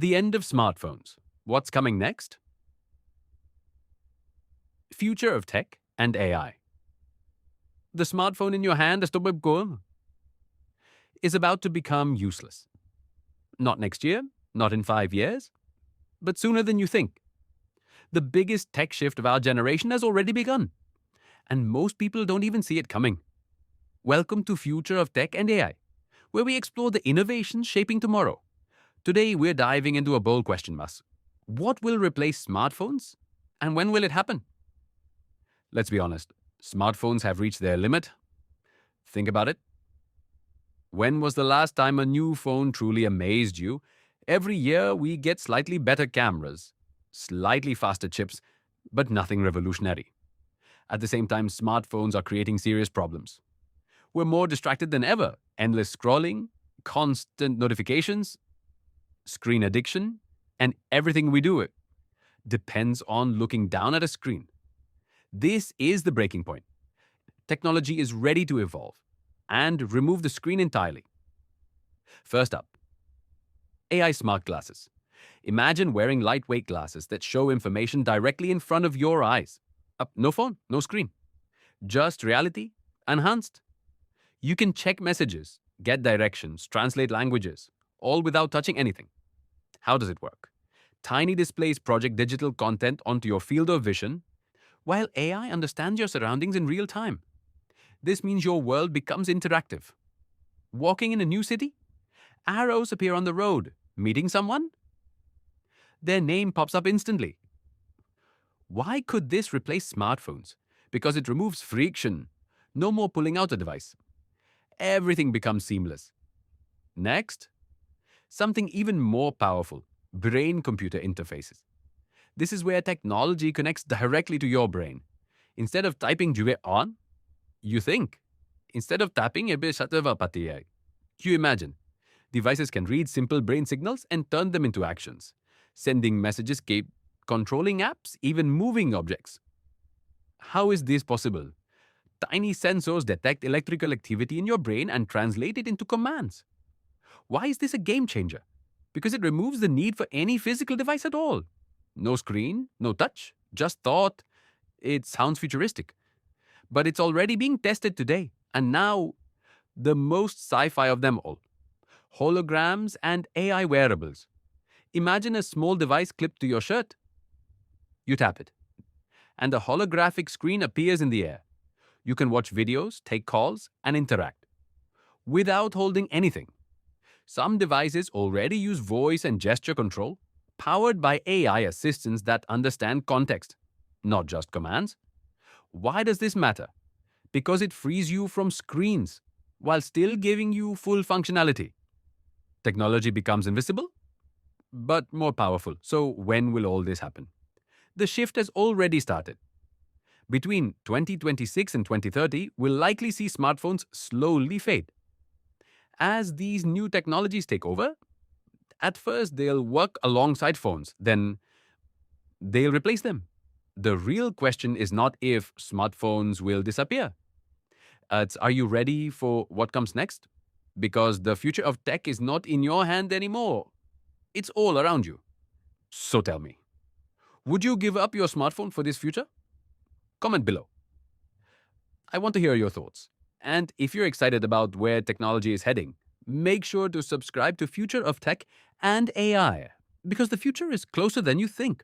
The end of smartphones. What's coming next? Future of tech and AI. The smartphone in your hand is about to become useless. Not next year, not in 5 years, but sooner than you think. The biggest tech shift of our generation has already begun, and most people don't even see it coming. Welcome to Future of Tech and AI, where we explore the innovations shaping tomorrow. Today, we're diving into a bold question, Mas. What will replace smartphones, and when will it happen? Let's be honest, smartphones have reached their limit. Think about it. When was the last time a new phone truly amazed you? Every year, we get slightly better cameras, slightly faster chips, but nothing revolutionary. At the same time, smartphones are creating serious problems. We're more distracted than ever. Endless scrolling, constant notifications, screen addiction, and everything we do depends on looking down at a screen. This is the breaking point. Technology is ready to evolve and remove the screen entirely. First up, AI smart glasses. Imagine wearing lightweight glasses that show information directly in front of your eyes. No phone, no screen. Just reality, enhanced. You can check messages, get directions, translate languages, all without touching anything. How does it work? Tiny displays project digital content onto your field of vision, while AI understands your surroundings in real time. This means your world becomes interactive. Walking in a new city? Arrows appear on the road. Meeting someone? Their name pops up instantly. Why could this replace smartphones? Because it removes friction. No more pulling out a device. Everything becomes seamless. Next, something even more powerful, brain-computer interfaces. This is where technology connects directly to your brain. Instead of typing "juve on," you think. Instead of tapping you imagine. Devices can read simple brain signals and turn them into actions. Sending messages, controlling apps, even moving objects. How is this possible? Tiny sensors detect electrical activity in your brain and translate it into commands. Why is this a game changer? Because it removes the need for any physical device at all. No screen, no touch, just thought. It sounds futuristic. But it's already being tested today. And now, the most sci-fi of them all. Holograms and AI wearables. Imagine a small device clipped to your shirt. You tap it, and a holographic screen appears in the air. You can watch videos, take calls, and interact without holding anything. Some devices already use voice and gesture control, powered by AI assistants that understand context, not just commands. Why does this matter? Because it frees you from screens while still giving you full functionality. Technology becomes invisible, but more powerful. So when will all this happen? The shift has already started. Between 2026 and 2030, we'll likely see smartphones slowly fade. As these new technologies take over, at first they'll work alongside phones, then they'll replace them. The real question is not if smartphones will disappear. It's, are you ready for what comes next? Because the future of tech is not in your hand anymore. It's all around you. So tell me, would you give up your smartphone for this future? Comment below. I want to hear your thoughts. And if you're excited about where technology is heading, make sure to subscribe to Future of Tech and AI, because the future is closer than you think.